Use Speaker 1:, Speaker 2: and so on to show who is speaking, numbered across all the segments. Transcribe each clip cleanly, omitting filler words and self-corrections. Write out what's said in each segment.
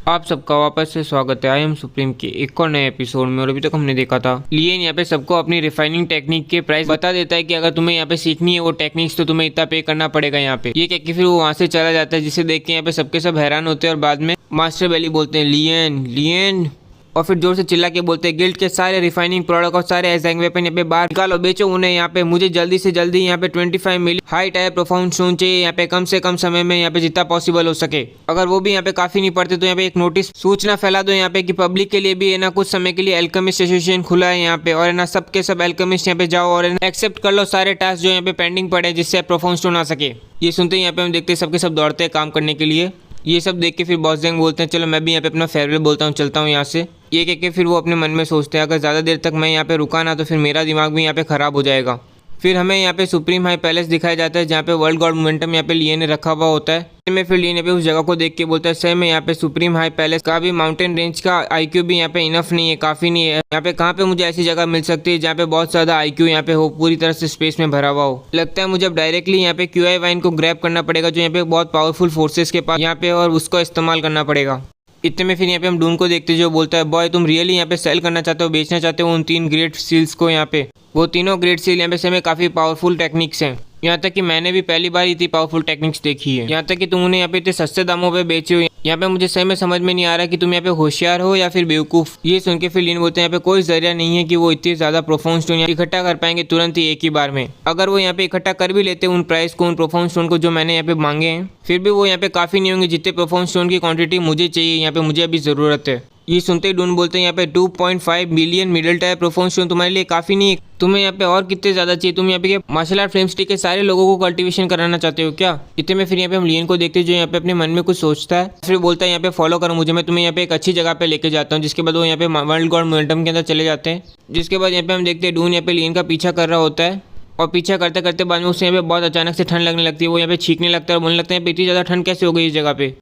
Speaker 1: आप सबका वापस से स्वागत है। आई एम सुप्रीम के एक और नए एपिसोड में। और अभी तक हमने देखा था लियन यहाँ पे सबको अपनी रिफाइनिंग टेक्निक के प्राइस बता देता है कि अगर तुम्हें यहाँ पे सीखनी है वो टेक्निक्स तो तुम्हें इतना पे करना पड़ेगा यहाँ पे। ये कह के फिर वो वहाँ से चला जाता है, जिसे देख के यहाँ पे सबके सब हैरान होते हैं। और बाद में मास्टर बेली बोलते हैं लियन लियन, और फिर जोर से चिल्ला के बोलते हैं गिल्ड के सारे रिफाइनिंग प्रोडक्ट और सारे एजेंग वेपन यहाँ पे बाहर निकालो, बेचो उन्हें यहाँ पे। मुझे जल्दी से जल्दी यहाँ पे 25 million high tyre profound stone चाहिए यहाँ पे, कम से कम समय में यहाँ पे जितना पॉसिबल हो सके। अगर वो भी यहाँ पे काफी नहीं पड़ते तो यहाँ पे एक नोटिस सूचना फैला दो यहाँ पे कि पब्लिक के लिए भी है ना कुछ समय के लिए एल्केमिस्ट एसोसिएशन खुला है यहाँ पे, और है ना सबके सब एल्केमिस्ट यहाँ पे जाओ और एक्सेप्ट कर लो सारे टास्क जो यहाँ पे पेंडिंग पड़े जिससे प्रोफाउंड स्टोन आ सके। ये सुनते ही यहाँ पे हम देखते हैं सबके सब दौड़ते हैं काम करने के लिए। ये सब देख के फिर बॉस जैंग बोलते हैं चलो मैं भी यहाँ पे अपना फेयरवेल बोलता हूँ, चलता हूँ यहाँ से। ये कह के फिर वो अपने मन में सोचते हैं अगर ज़्यादा देर तक मैं यहाँ पे रुका ना तो फिर मेरा दिमाग भी यहाँ पे ख़राब हो जाएगा। फिर हमें यहाँ पे सुप्रीम हाई पैलेस दिखाया जाता है जहाँ पे वर्ल्ड गॉड मोमेंटम यहाँ पे लियन ने रखा हुआ होता है। में फिर लियन यहाँ पे उस जगह को देख के बोलता है सही में यहाँ पे सुप्रीम हाई पैलेस का भी माउंटेन रेंज का आईक्यू भी यहाँ पे इनफ नहीं है, काफ़ी नहीं है। यहाँ पे कहाँ पे मुझे ऐसी जगह मिल सकती है जहाँ पे बहुत ज़्यादा आईक्यू यहाँ पे हो, पूरी तरह से स्पेस में भरा हुआ हो। लगता है मुझे अब डायरेक्टली यहाँ पे क्यूआई वाइन को ग्रैब करना पड़ेगा जो यहाँ पे बहुत पावरफुल फोर्सेस के पास यहाँ पे, और उसको इस्तेमाल करना पड़ेगा। इतने में फिर यहाँ पे हम डून को देखते जो बोलता है बॉय तुम रियली यहाँ पे सेल करना चाहते हो, बेचना चाहते हो उन 3 ग्रेट सील्स को यहाँ पे। वो तीनों ग्रेट सील यहाँ पे से में काफ़ी पावरफुल टेक्निक्स हैं, यहाँ तक कि मैंने भी पहली बार इतनी पावरफुल टेक्निक्स देखी है। यहाँ तक कि तुम उन्हें यहाँ पे इतने सस्ते दामों पे बेचे हो। यहाँ पे मुझे सही में समझ में नहीं आ रहा कि तुम यहाँ पे होशियार हो या फिर बेवकूफ़। ये सुन के फिर लियन बोलते हैं यहाँ पे कोई जरिया नहीं है कि वो इतनी ज़्यादा प्रोफाउंड स्टोन इकट्ठा कर पाएंगे तुरंत ही एक ही बार में। अगर वो यहाँ पे इकट्ठा कर भी लेते उन प्राइस को, उन प्रोफाउंड स्टोन को जो मैंने यहाँ पे मांगे हैं, फिर भी वो यहाँ पे काफ़ी नहीं होंगे जितने प्रोफाउंड स्टोन की क्वांटिटी मुझे चाहिए यहाँ पे, मुझे अभी ज़रूरत है। ये सुनते ही डून बोलते हैं यहाँ पे 2.5 million middle tyre profound stone तुम्हारे लिए काफ़ी नहीं है, तुम्हें यहाँ पे और कितने ज़्यादा चाहिए? तुम यहाँ पे मार्शल आर्ट फ्लेम स्टिक के सारे लोगों को कल्टीवेशन कराना चाहते हो क्या? इतने में फिर यहाँ पे हम लियन को देखते हैं जो यहाँ पे अपने मन में कुछ सोचता है, फिर बोलता है यहाँ पे फॉलो करो मुझे, मैं तुम्हें यहाँ पे एक अच्छी जगह पे लेके जाता हूँ। जिसके बाद वो यहाँ पे वर्ल्ड गॉड मोमेंटम के अंदर चले जाते हैं। जिसके बाद यहाँ पे हम देखते हैं डून यहाँ पे लियन का पीछा कर रहा होता है, और पीछा करते करते बाद में उससे यहाँ पे बहुत अचानक से ठंड लगने लगती है। वो यहाँ पे छींकने लगता है और बोलने लगता है इतनी ज़्यादा ठंड कैसे हो गई इस जगह पे?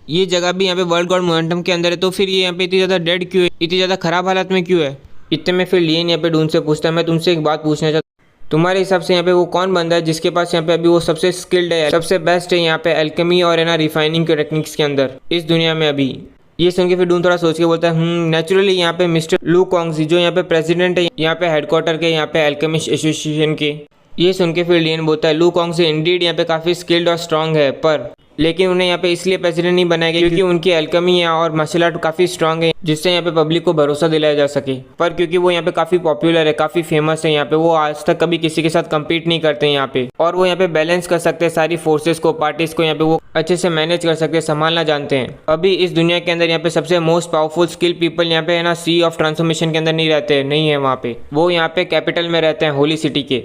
Speaker 1: ये जगह भी यहाँ पे वर्ल्ड गॉड मोमेंटम के अंदर है, तो फिर ये यहाँ पे इतनी ज़्यादा डेड क्यों है, इतनी ज़्यादा खराब हालत में क्यों है? इतने में फिर लियन यहाँ पे डून से पूछता है मैं तुमसे एक बात पूछना चाहता हूँ, तुम्हारे हिसाब से यहाँ पे वो कौन बंदा है जिसके पास यहाँ पे अभी वो सबसे स्किल्ड है, सबसे बेस्ट है यहाँ पे एल्केमी और है ना रिफाइनिंग के टेक्निक्स के अंदर इस दुनिया में अभी? ये सुन के फिर डून थोड़ा सोच के बोलता है नेचुरली यहाँ पे मिस्टर लू कॉन्गजी जो यहाँ पे प्रेसिडेंट है यहाँ पे हेडक्वार्टर के यहाँ पे एल्केमिस्ट एसोसिएशन के। ये सुन के फिर लियन बोलता है लू कॉन्गजी इंडीड यहाँ पे काफ़ी स्किल्ड और स्ट्रांग है, पर लेकिन उन्हें यहाँ पे इसलिए प्रेसिडेंट नहीं बनाया गया क्योंकि उनकी एल्केमी है और मार्शल आर्ट काफ़ी स्ट्रांग है जिससे यहाँ पे पब्लिक को भरोसा दिलाया जा सके। पर क्योंकि वो यहाँ पे काफ़ी पॉपुलर है, काफ़ी फेमस है यहाँ पे, वो आज तक कभी किसी के साथ कम्पीट नहीं करते हैं यहाँ पे, और वो यहाँ पे बैलेंस कर सकते हैं सारी फोर्सेस को, पार्टीज को यहाँ पे वो अच्छे से मैनेज कर सकते हैं, संभालना जानते हैं। अभी इस दुनिया के अंदर यहाँ पे सबसे मोस्ट पावरफुल स्किल पीपल यहाँ पे है ना सी ऑफ ट्रांसफॉर्मेशन के अंदर नहीं रहते, नहीं है वहाँ पे, वो यहाँ पे कैपिटल में रहते हैं, होली सिटी के।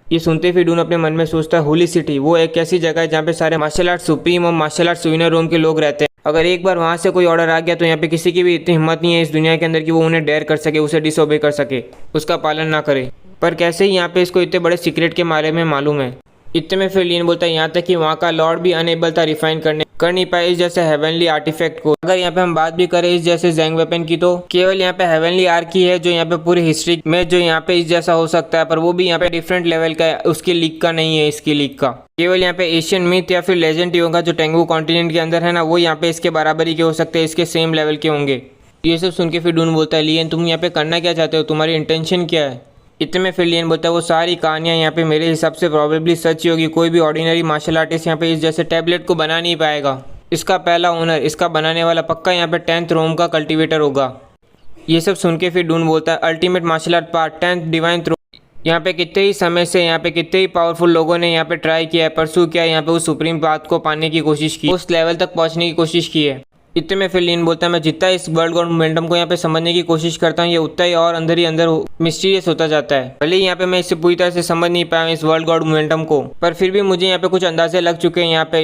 Speaker 1: ये सुनते फिर डून अपने मन में सोचता है होली सिटी वो एक ऐसी जगह है जहाँ पे सारे मार्शल आर्ट सुप्रीम और मार्शल आर्ट विनर रोम के लोग रहते हैं। अगर एक बार वहाँ से कोई ऑर्डर आ गया तो यहाँ पे किसी की भी इतनी हिम्मत नहीं है इस दुनिया के अंदर कि वो उन्हें डेयर कर सके, उसे डिसओबे कर सके, उसका पालन ना करे। पर कैसे ही यहाँ पे इसको इतने बड़े सीक्रेट के बारे में मालूम है। इतने में फिर लियन बोलता है यहाँ तक कि वहाँ का लॉर्ड भी अनेबल था रिफाइन कर नहीं पाए इस जैसे हेवनली आर्टिफैक्ट को। अगर यहाँ पे हम बात भी करें इस जैसे जैंग वेपन की तो केवल यहाँ पे हेवनली आर्क ही है जो यहाँ पे पूरी हिस्ट्री में जो यहाँ पे इस जैसा हो सकता है, पर वो भी यहाँ पे डिफरेंट लेवल का है, उसकी लीग का नहीं है, इसकी लीग का। केवल यहाँ पे एशियन मिथ या फिर लेजेंड ही होगा जो टेंगू कॉन्टिनेंट के अंदर है ना, वो यहाँ पे इसके बराबरी के हो सकते हैं, इसके सेम लेवल के होंगे। ये सब सुन के फिर डून बोलता है लियन तुम यहाँ पे करना क्या चाहते हो, तुम्हारी इंटेंशन क्या है? इतने में फिर लियन बोलता है वो सारी कहानियाँ यहाँ पे मेरे हिसाब से प्रॉबेबली सच ही होगी, कोई भी ऑर्डिनरी मार्शल आर्टिस्ट यहाँ पे इस जैसे टैबलेट को बना नहीं पाएगा। इसका पहला ओनर, इसका बनाने वाला पक्का यहाँ पे 10th रोम का कल्टीवेटर होगा। ये सब सुन के फिर डून बोलता है ultimate martial art part 10th divine throne, यहाँ पे कितने ही समय से यहाँ पे कितने ही पावरफुल लोगों ने यहाँ पे ट्राई किया है, परसू किया है, यहाँ पे उस सुप्रीम पाथ को पाने की कोशिश की, उस लेवल तक पहुँचने की कोशिश की है। इतने में फिर लियन बोलता है मैं जितना इस वर्ल्ड गॉड मोमेंटम को यहाँ पे समझने की कोशिश करता हूँ ये उतना ही और अंदर मिस्टीरियस होता जाता है। भले ही यहाँ पे मैं इससे पूरी तरह से समझ नहीं पाया इस वर्ल्ड गॉड मोमेंटम को, पर फिर भी मुझे यहाँ पे कुछ अंदाजे लग चुके हैं। यहाँ पे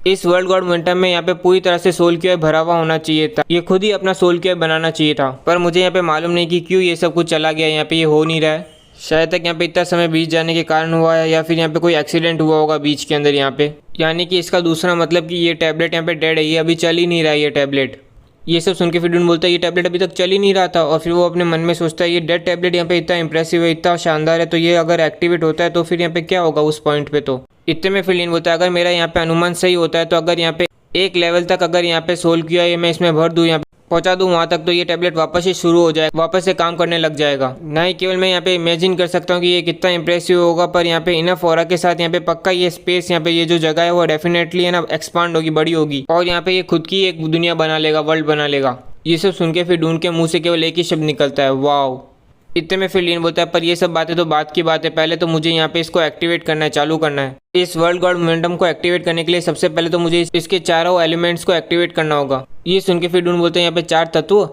Speaker 1: इस वर्ल्ड गॉड मोमेंटम में यहाँ पे पूरी तरह से सोल क्यूब भरा हुआ होना चाहिए था, ये खुद ही अपना सोल क्यूब बनाना चाहिए था, पर मुझे यहाँ पे मालूम नहीं कि क्यों ये सब कुछ चला गया, यहाँ पे ये हो नहीं रहा है। शायद तक यहाँ पे इतना समय बीत जाने के कारण हुआ है, या फिर यहाँ पे कोई एक्सीडेंट हुआ होगा बीच के अंदर यहाँ पे, यानी कि इसका दूसरा मतलब कि ये टैबलेट यहाँ पे डेड है, ये अभी चल ही नहीं रहा है ये टैबलेट। ये सब सुन के फिर डून बोलता है ये टैबलेट अभी तक चल ही नहीं रहा था, और फिर वो अपने मन में सोचता है ये डेड टैबलेट यहाँ पे इतना इंप्रेसिव है, इतना शानदार है, तो ये अगर एक्टिवेट होता है तो फिर यहाँ पे क्या होगा उस पॉइंट पे। तो इतने में फिर लियन बोलता है अगर मेरा यहाँ पे अनुमान सही होता है तो अगर यहाँ पे एक लेवल तक अगर यहाँ पे सोल्व किया ये मैं इसमें भर दूँ, यहाँ पे पहुँचा दूँ वहाँ तक, तो ये टैबलेट वापस से शुरू हो जाएगा, वापस से काम करने लग जाएगा। ना ही केवल मैं यहाँ पे इमेजिन कर सकता हूँ कि ये कितना इंप्रेसिव होगा, पर यहाँ पे इनफ ऑरा के साथ यहाँ पे पक्का ये स्पेस, यहाँ पे ये जो जगह है वो डेफिनेटली है ना एक्सपांड होगी, बड़ी होगी, और यहाँ पे ये खुद की एक दुनिया बना लेगा, वर्ल्ड बना लेगा। ये सब सुन के फिर डून के मुंह से केवल एक ही शब्द निकलता है, वाओ। इतने में फिर लियन बोलता है, पर ये सब बातें तो बात की बात है, पहले तो मुझे यहाँ पे इसको एक्टिवेट करना है, चालू करना है। इस वर्ल्ड गॉड मोमेंटम को एक्टिवेट करने के लिए सबसे पहले तो मुझे इसके चारों एलिमेंट्स को एक्टिवेट करना होगा। ये सुन के फिर डून बोलते हैं, यहाँ पे 4 तत्व।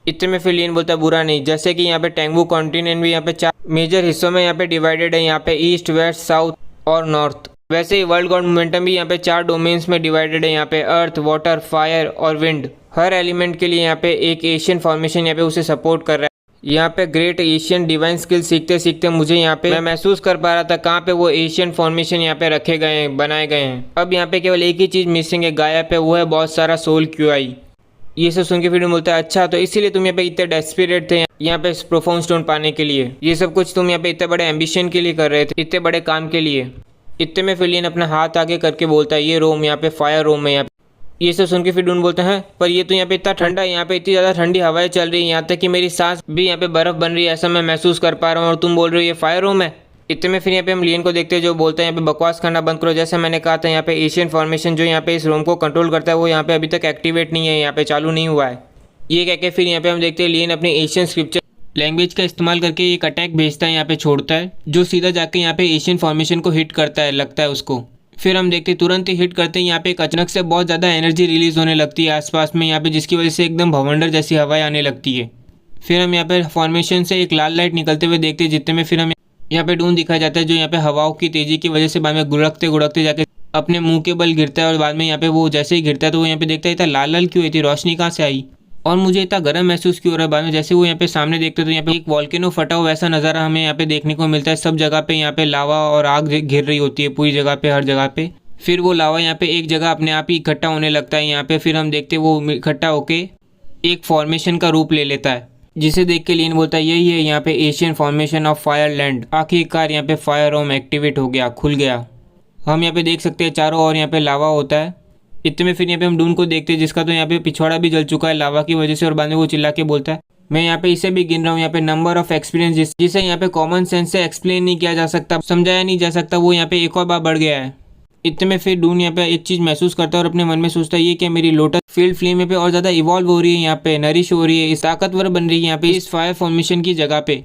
Speaker 1: इतने में फिर लियन बोलता है, बुरा नहीं, जैसे कि यहाँ पे टेंगू कॉन्टिनेंट भी यहाँ पे 4 मेजर हिस्सों में यहाँ पे डिवाइडेड है, यहाँ पे ईस्ट, वेस्ट, साउथ और नॉर्थ। वैसे ही वर्ल्ड गॉड मोमेंटम भी यहाँ पे 4 डोमेन्स में डिवाइडेड है, यहाँ पे अर्थ, वाटर, फायर और विंड। हर एलिमेंट के लिए यहाँ पे एक एशियन फॉर्मेशन यहाँ पे उसे सपोर्ट कर रहा है। यहाँ पे ग्रेट एशियन डिवाइन स्किल सीखते सीखते मुझे यहाँ पे मैं महसूस कर पा रहा था कहाँ पे वो एशियन फॉर्मेशन यहाँ पे रखे गए हैं, बनाए गए हैं। अब यहाँ पे केवल एक ही चीज़ मिसिंग है, गायब है, वो है बहुत सारा सोल क्यूआई। ये सब सुन के फिर बोलता है, अच्छा तो इसीलिए तुम यहाँ पे इतने डेस्परेट थे यहाँ पे प्रोफाउंड स्टोन पाने के लिए, ये सब कुछ तुम यहाँ पे इतने बड़े एम्बिशन के लिए कर रहे थे, इतने बड़े काम के लिए। इतने में फिलियन अपना हाथ आगे करके बोलता है, ये रोम यहाँ पे फायर रोम है यहाँ पे। ये सब सुन के फिर डून बोलते हैं, पर ये तो यहाँ पे इतना ठंडा है, यहाँ पे इतनी ज़्यादा ठंडी हवाएं चल रही है, यहाँ तक कि मेरी सांस भी यहाँ पे बर्फ़ बन रही है, ऐसा मैं महसूस कर पा रहा हूँ, और तुम बोल रहे हो ये फायर रूम है। इतने में फिर यहाँ पे हम लियन को देखते हैं जो बोलते हैं, यहाँ पे बकवास करना बंद करो। जैसे मैंने कहा था, यहाँ पे एशियन फॉर्मेशन जो यहाँ पे इस रूम को कंट्रोल करता है वो यहाँ पे अभी तक एक्टिवेट नहीं है, यहाँ पे चालू नहीं हुआ है। ये कह के फिर यहाँ पे हम देखते हैं लियन अपनी एशियन स्क्रिप्चर लैंग्वेज का इस्तेमाल करके एक अटैक भेजता है, यहाँ पे छोड़ता है, जो सीधा जाके यहाँ पे एशियन फॉर्मेशन को हिट करता है, लगता है उसको। फिर हम देखते तुरंत ही हिट करते हैं, यहाँ पे एक अचानक से बहुत ज़्यादा एनर्जी रिलीज होने लगती है आसपास में यहाँ पे, जिसकी वजह से एकदम भवंडर जैसी हवाएं आने लगती है। फिर हम यहाँ पे फॉर्मेशन से एक लाल लाइट निकलते हुए देखते हैं, जितने में फिर हम यहाँ पे डून दिखाया जाता है, जो यहाँ पे हवाओं की तेज़ी की वजह से बाद में गुड़कते गुड़कते जाके अपने मुँह के बल गिरता है, और बाद में यहाँ पे वो जैसे ही गिरता है तो वो यहाँ पे देखता है इतना लाल लाल क्यों हुई थी, रोशनी कहाँ से आई, और मुझे इतना गर्म महसूस क्यों हो रहा है। बाद में जैसे वो यहाँ पे सामने देखते तो यहाँ पे एक वॉल्केनो फटा हुआ वैसा नज़ारा हमें यहाँ पे देखने को मिलता है। सब जगह पे यहाँ पे लावा और आग घिर रही होती है पूरी जगह पे, हर जगह पे। फिर वो लावा यहाँ पे एक जगह अपने आप ही इकट्ठा होने लगता है यहाँ पे। फिर हम देखते वो इकट्ठा होके एक फॉर्मेशन का रूप ले लेता है, जिसे देख के लियन बोलता है यही है यहाँ पे एशियन फॉर्मेशन ऑफ फायरलैंड। आखिरकार यहाँ पे फायर रोम एक्टिवेट हो गया, खुल गया। हम यहाँ पे देख सकते हैं चारों ओर यहाँ पे लावा होता है। इतने में फिर यहाँ पे हम डून को देखते हैं, जिसका तो यहाँ पे पिछवाड़ा भी जल चुका है लावा की वजह से, और बाद में वो चिल्ला के बोलता है, मैं यहाँ पे इसे भी गिन रहा हूँ, यहाँ पे नंबर ऑफ एक्सपीरियंस जिसे यहाँ पे कॉमन सेंस से एक्सप्लेन नहीं किया जा सकता, समझाया नहीं जा सकता, वो यहाँ पे एक और बार बढ़ गया है। इतने में फिर डून यहाँ पे एक चीज़ महसूस करता है और अपने मन में सोचता है, ये क्या मेरी लोटस फील्ड फ्लेम यहाँ पे और ज़्यादा इवॉल्व हो रही है, यहाँ पे नरिश हो रही है, इस ताकतवर बन रही है यहाँ पे इस फायर फॉर्मेशन की जगह पे।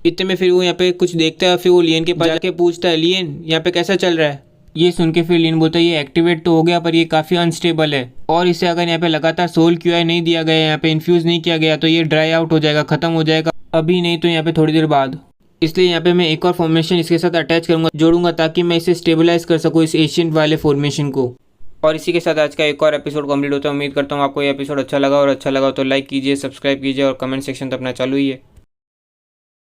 Speaker 1: इतने में फिर वो यहाँ पे कुछ देखता है, फिर वो लियन के पास जाके पूछता है, लियन यहाँ पे कैसा चल रहा है। ये सुन के फिर लियन बोलता है, ये एक्टिवेट तो हो गया पर ये काफ़ी अनस्टेबल है, और इसे अगर यहाँ पे लगातार सोल क्यूआई नहीं दिया गया, यहाँ पे इन्फ्यूज़ नहीं किया गया, तो ये ड्राई आउट हो जाएगा, ख़त्म हो जाएगा, अभी नहीं तो यहाँ पे थोड़ी देर बाद। इसलिए यहाँ पे मैं एक और फॉर्मेशन इसके साथ अटैच करूँगा, जोड़ूंगा, ताकि मैं इसे स्टेबलाइज कर सकूँ, इस एशियन वाले फॉर्मेशन को। और इसी के साथ आज का एक और एपिसोड कंप्लीट होता है। उम्मीद करता हूँ आपको ये एपिसोड अच्छा लगा, और अच्छा लगा तो लाइक कीजिए, सब्सक्राइब कीजिए, और कमेंट सेक्शन तो अपना चालू ही है।